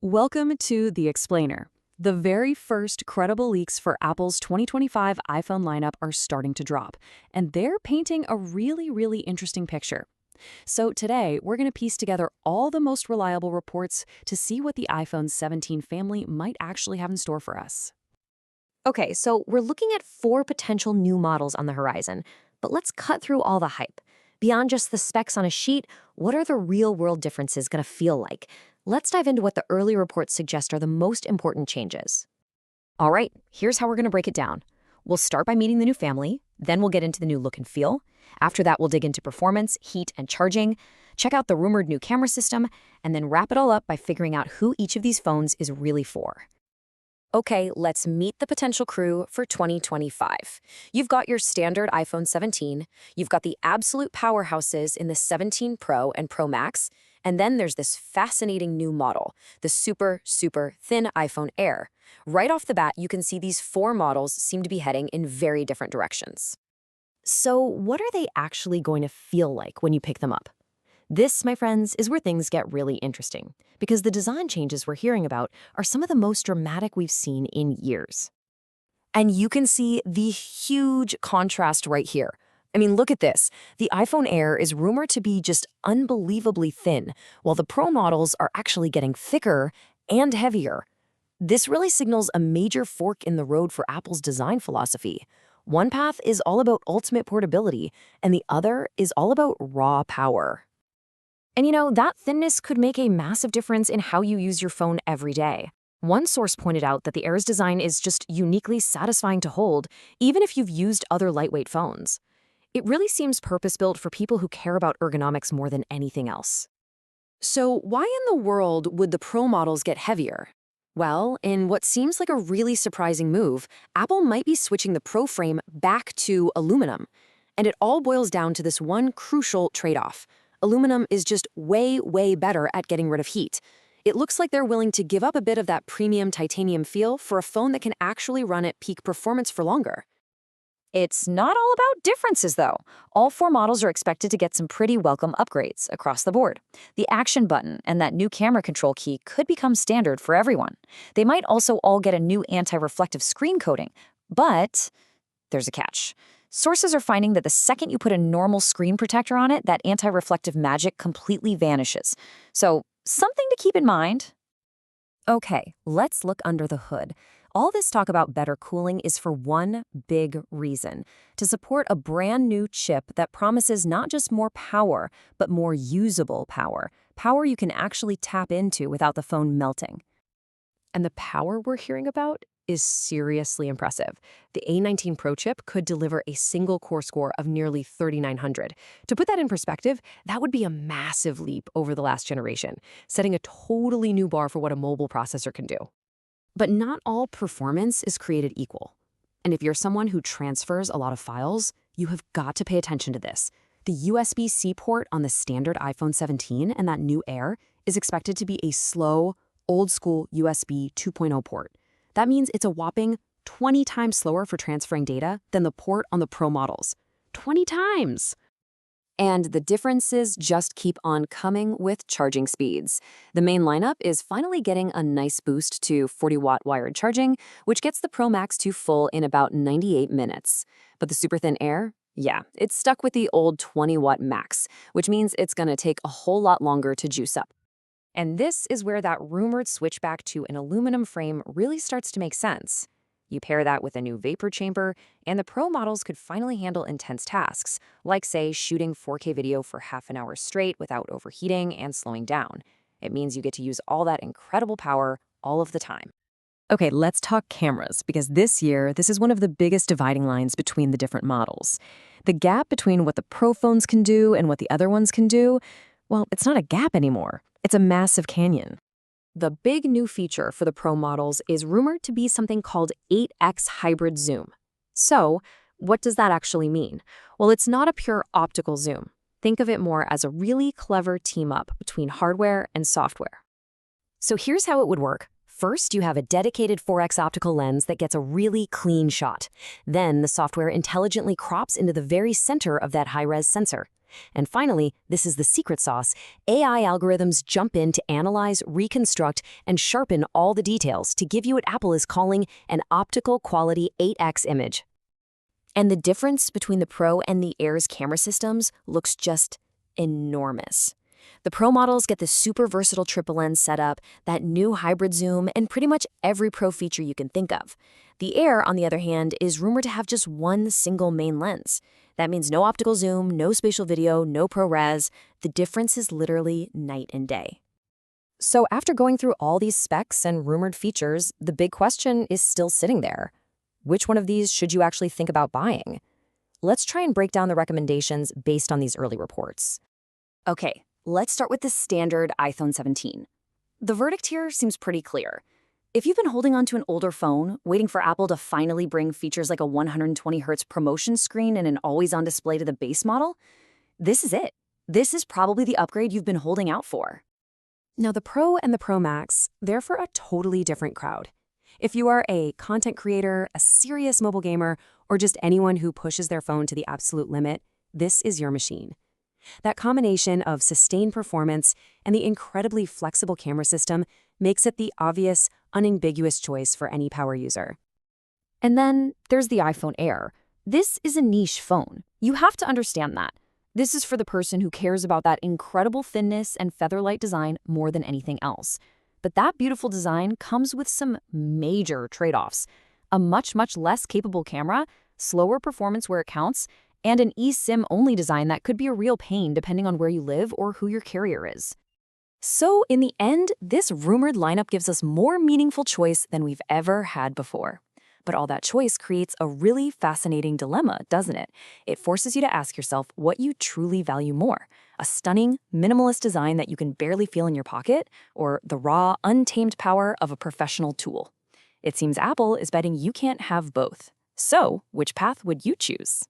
Welcome to The Explainer. The very first credible leaks for Apple's 2025 iPhone lineup are starting to drop, and they're painting a really interesting picture. So today, we're going to piece together all the most reliable reports to see what the iPhone 17 family might actually have in store for us. Okay, so we're looking at 4 potential new models on the horizon, but let's cut through all the hype. Beyond just the specs on a sheet, what are the real-world differences going to feel like? Let's dive into what the early reports suggest are the most important changes. All right, here's how we're going to break it down. We'll start by meeting the new family, then we'll get into the new look and feel. After that, we'll dig into performance, heat, and charging, check out the rumored new camera system, and then wrap it all up by figuring out who each of these phones is really for. Okay, let's meet the potential crew for 2025. You've got your standard iPhone 17, you've got the absolute powerhouses in the 17 Pro and Pro Max, and then there's this fascinating new model, the super thin iPhone Air. Right off the bat, you can see these 4 models seem to be heading in very different directions. So what are they actually going to feel like when you pick them up? This, my friends, is where things get really interesting, because the design changes we're hearing about are some of the most dramatic we've seen in years. And you can see the huge contrast right here. I mean, look at this. The iPhone Air is rumored to be just unbelievably thin, while the Pro models are actually getting thicker and heavier. This really signals a major fork in the road for Apple's design philosophy. One path is all about ultimate portability, and the other is all about raw power. And that thinness could make a massive difference in how you use your phone every day. One source pointed out that the Air's design is just uniquely satisfying to hold, even if you've used other lightweight phones. It really seems purpose-built for people who care about ergonomics more than anything else. So why in the world would the Pro models get heavier? Well, in what seems like a really surprising move, Apple might be switching the Pro frame back to aluminum. And it all boils down to this one crucial trade-off. Aluminum is just way better at getting rid of heat. It looks like they're willing to give up a bit of that premium titanium feel for a phone that can actually run at peak performance for longer. It's not all about differences, though. All 4 models are expected to get some pretty welcome upgrades across the board. The action button and that new camera control key could become standard for everyone. They might also all get a new anti-reflective screen coating, but there's a catch. Sources are finding that the second you put a normal screen protector on it, that anti-reflective magic completely vanishes. So, something to keep in mind. Okay, let's look under the hood. All this talk about better cooling is for one big reason: to support a brand new chip that promises not just more power, but more usable power. Power you can actually tap into without the phone melting. And the power we're hearing about is seriously impressive. The A19 Pro chip could deliver a single core score of nearly 3,900. To put that in perspective, that would be a massive leap over the last generation, setting a totally new bar for what a mobile processor can do. But not all performance is created equal. And if you're someone who transfers a lot of files, you have got to pay attention to this. The USB-C port on the standard iPhone 17 and that new Air is expected to be a slow, old-school USB 2.0 port. That means it's a whopping 20 times slower for transferring data than the port on the Pro models. 20 times! And the differences just keep on coming with charging speeds. The main lineup is finally getting a nice boost to 40-watt wired charging, which gets the Pro Max to full in about 98 minutes. But the super thin Air? Yeah, it's stuck with the old 20-watt max, which means it's going to take a whole lot longer to juice up. And this is where that rumored switch back to an aluminum frame really starts to make sense. You pair that with a new vapor chamber, and the Pro models could finally handle intense tasks, like, say, shooting 4K video for half an hour straight without overheating and slowing down. It means you get to use all that incredible power all of the time. Okay, let's talk cameras, because this year, this is one of the biggest dividing lines between the different models. The gap between what the Pro phones can do and what the other ones can do, well, it's not a gap anymore. It's a massive canyon. The big new feature for the Pro models is rumored to be something called 8x hybrid zoom. So, what does that actually mean? Well, it's not a pure optical zoom. Think of it more as a really clever team-up between hardware and software. So here's how it would work. First, you have a dedicated 4x optical lens that gets a really clean shot. Then, the software intelligently crops into the very center of that high-res sensor. And finally, this is the secret sauce. AI algorithms jump in to analyze, reconstruct, and sharpen all the details to give you what Apple is calling an optical quality 8x image. And the difference between the Pro and the Air's camera systems looks just enormous. The Pro models get the super versatile triple lens setup, that new hybrid zoom, and pretty much every Pro feature you can think of. The Air, on the other hand, is rumored to have just one single main lens. That means no optical zoom, no spatial video, no ProRes. The difference is literally night and day. So after going through all these specs and rumored features, the big question is still sitting there. Which one of these should you actually think about buying? Let's try and break down the recommendations based on these early reports. Okay, let's start with the standard iPhone 17. The verdict here seems pretty clear. If you've been holding onto an older phone, waiting for Apple to finally bring features like a 120Hz promotion screen and an always-on display to the base model, this is it. This is probably the upgrade you've been holding out for. Now, the Pro and the Pro Max, they're for a totally different crowd. If you are a content creator, a serious mobile gamer, or just anyone who pushes their phone to the absolute limit, this is your machine. That combination of sustained performance and the incredibly flexible camera system makes it the obvious, unambiguous choice for any power user. And then there's the iPhone Air. This is a niche phone. You have to understand that. This is for the person who cares about that incredible thinness and featherlight design more than anything else. But that beautiful design comes with some major trade-offs. A much less capable camera, slower performance where it counts, and an eSIM-only design that could be a real pain depending on where you live or who your carrier is. So in the end, this rumored lineup gives us more meaningful choice than we've ever had before. But all that choice creates a really fascinating dilemma, doesn't it? It forces you to ask yourself what you truly value more: a stunning, minimalist design that you can barely feel in your pocket, or the raw, untamed power of a professional tool. It seems Apple is betting you can't have both. So, which path would you choose?